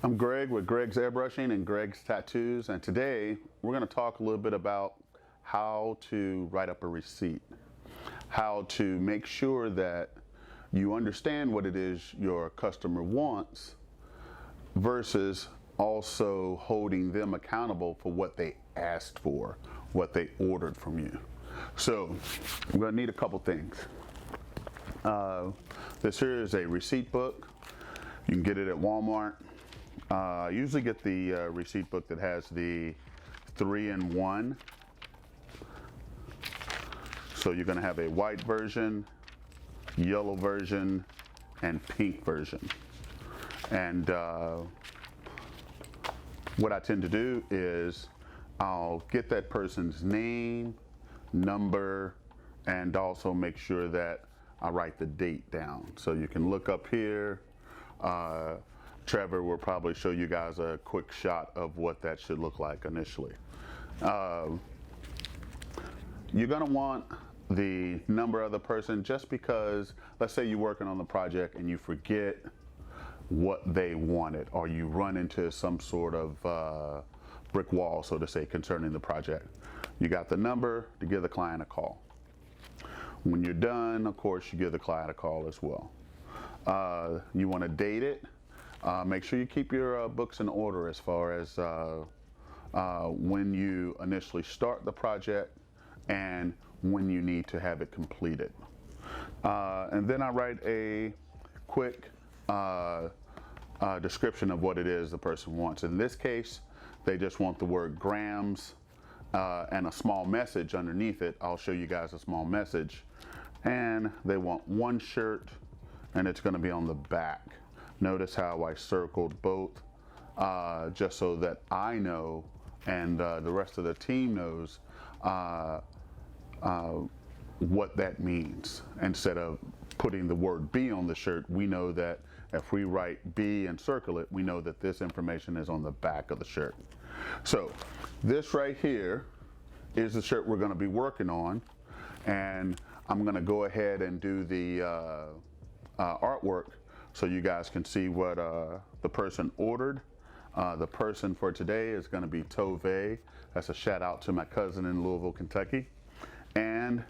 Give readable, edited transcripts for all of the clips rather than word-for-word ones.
I'm Greg with Greg's Airbrushing and Greg's Tattoos, and today we're going to talk a little bit about how to write up a receipt, how to make sure that you understand what it is your customer wants versus also holding them accountable for what they asked for, what they ordered from you. So we're going to need a couple things. This here is a receipt book. You can get it at Walmart. I usually get the receipt book that has the 3-in-1. So you're going to have a white version, yellow version, and pink version. And what I tend to do is I'll get that person's name, number, and also make sure that I write the date down. So you can look up here. Trevor will probably show you guys a quick shot of what that should look like initially. You're gonna want the number of the person just because, let's say you're working on the project and you forget what they wanted, or you run into some sort of brick wall, so to say, concerning the project. You got the number to give the client a call. When you're done, of course, you give the client a call as well. You want to date it. Make sure you keep your books in order as far as when you initially start the project and when you need to have it completed. And then I write a quick description of what it is the person wants. In this case, they just want the word grams and a small message underneath it. I'll show you guys a small message. And they want one shirt, and it's going to be on the back. Notice how I circled both just so that I know and the rest of the team knows what that means. Instead of putting the word B on the shirt, we know that if we write B and circle it, we know that this information is on the back of the shirt. So this right here is the shirt we're going to be working on, and I'm going to go ahead and do the artwork so you guys can see what the person ordered. The person for today is going to be Tove. That's a shout out to my cousin in Louisville, Kentucky. And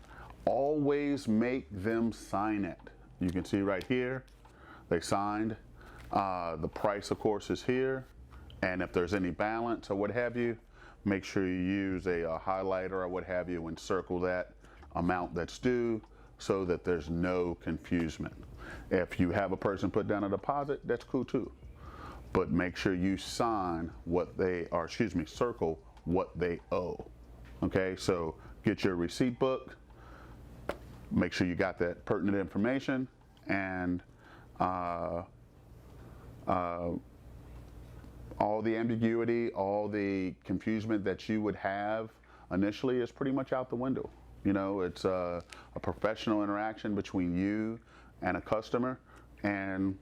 always make them sign it. You can see right here, they signed. The price, of course, is here. And if there's any balance or what have you, make sure you use a highlighter or what have you and circle that amount that's due so that there's no confusion. If you have a person put down a deposit, that's cool too. But make sure you sign what they, or excuse me, circle what they owe. Okay, so get your receipt book, make sure you got that pertinent information, and all the ambiguity, all the confusion that you would have initially is pretty much out the window. You know, it's a professional interaction between you and a customer, and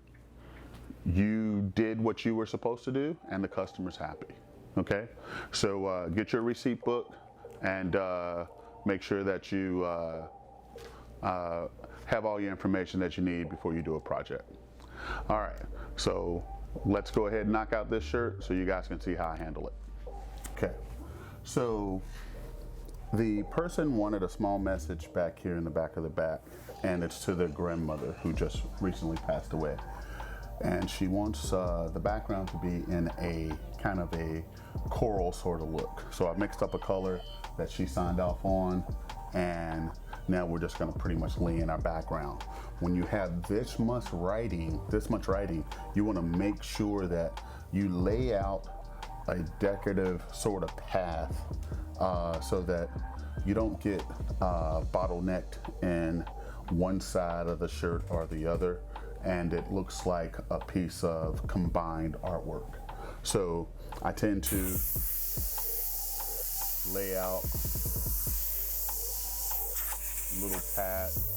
you did what you were supposed to do, and the customer's happy. Okay, so get your receipt book and make sure that you have all your information that you need before you do a project. All right, so let's go ahead and knock out this shirt so you guys can see how I handle it. Okay, so the person wanted a small message back here in the back of the back, and it's to their grandmother who just recently passed away. And she wants the background to be in a kind of a coral sort of look. So I mixed up a color that she signed off on, and now we're just gonna pretty much lay in our background. When you have this much writing, you wanna make sure that you lay out a decorative sort of path so that you don't get bottlenecked in one side of the shirt or the other, and it looks like a piece of combined artwork. So I tend to lay out little paths.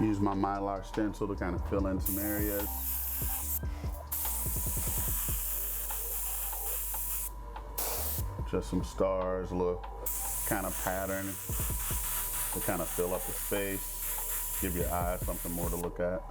Use my Mylar stencil to kind of fill in some areas. Just some stars, a little kind of pattern to kind of fill up the space, give your eyes something more to look at.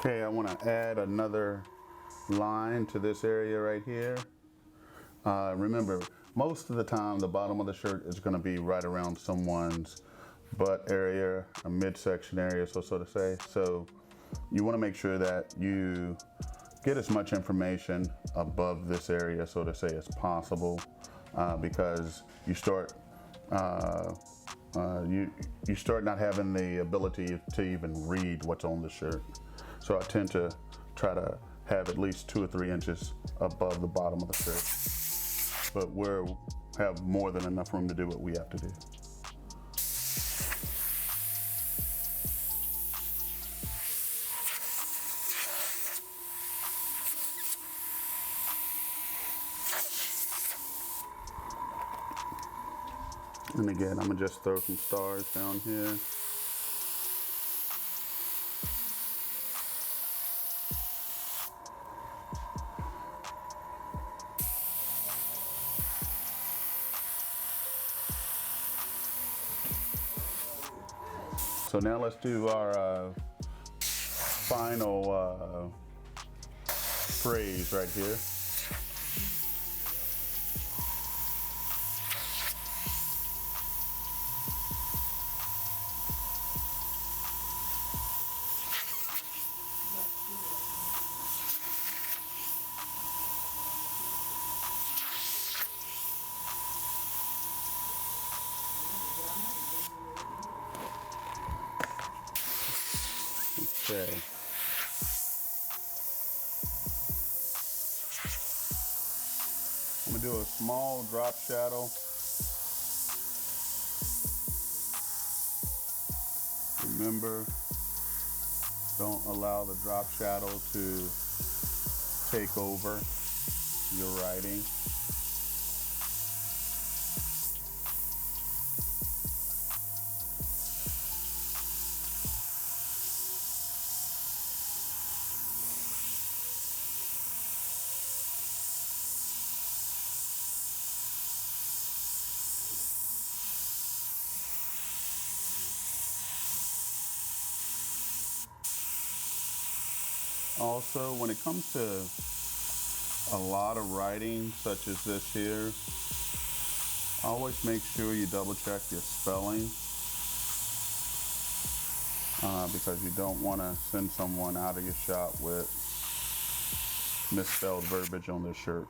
Okay, I want to add another line to this area right here. Remember, most of the time the bottom of the shirt is going to be right around someone's butt area, a midsection area, so to say. So you want to make sure that you get as much information above this area, so to say, as possible, because you start you start not having the ability to even read what's on the shirt. So I tend to try to have at least 2 or 3 inches above the bottom of the shirt. But we have more than enough room to do what we have to do. And again, I'm gonna just throw some stars down here. So now let's do our final phrase right here. Okay. I'm gonna do a small drop shadow. Remember, don't allow the drop shadow to take over your writing. Also, when it comes to a lot of writing such as this here, always make sure you double check your spelling because you don't want to send someone out of your shop with misspelled verbiage on their shirt.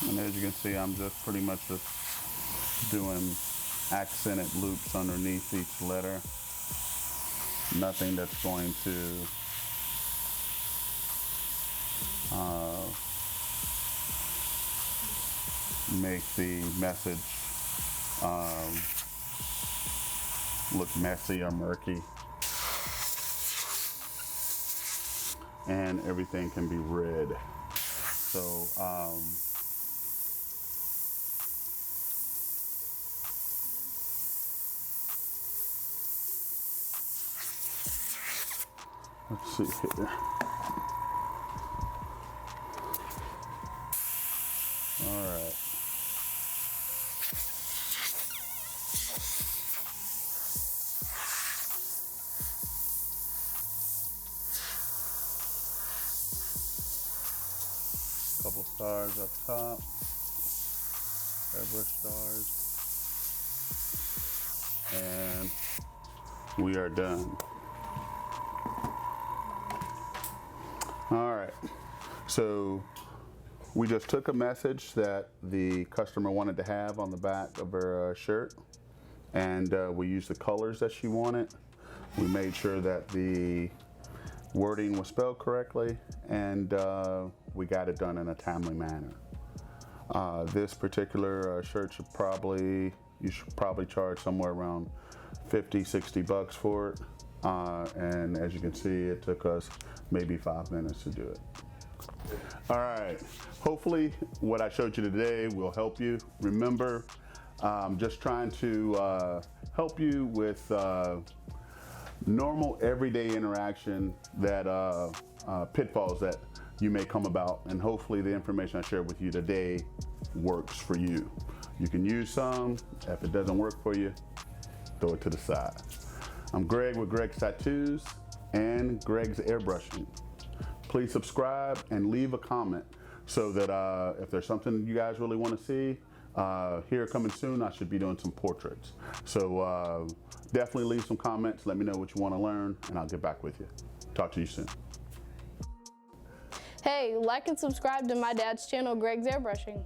And as you can see, I'm just pretty much just doing accented loops underneath each letter. Nothing that's going to make the message look messy or murky. And everything can be read. So let's see here. All right. Couple stars up top. Airbrush stars. And we are done. All right, so we just took a message that the customer wanted to have on the back of her shirt, and we used the colors that she wanted. We made sure that the wording was spelled correctly, and we got it done in a timely manner. This particular shirt you should probably charge somewhere around 50, 60 bucks for it. And as you can see, it took us maybe 5 minutes to do it. All right, hopefully what I showed you today will help you. Remember, I'm just trying to help you with normal everyday interaction that pitfalls that you may come about, and hopefully the information I shared with you today works for you. You can use some. If it doesn't work for you, throw it to the side. I'm Greg with Greg's Tattoos and Greg's Airbrushing. Please subscribe and leave a comment so that if there's something you guys really want to see, Here coming soon, I should be doing some portraits. So definitely leave some comments. Let me know what you want to learn, and I'll get back with you. Talk to you soon. Hey, like and subscribe to my dad's channel, Greg's Airbrushing.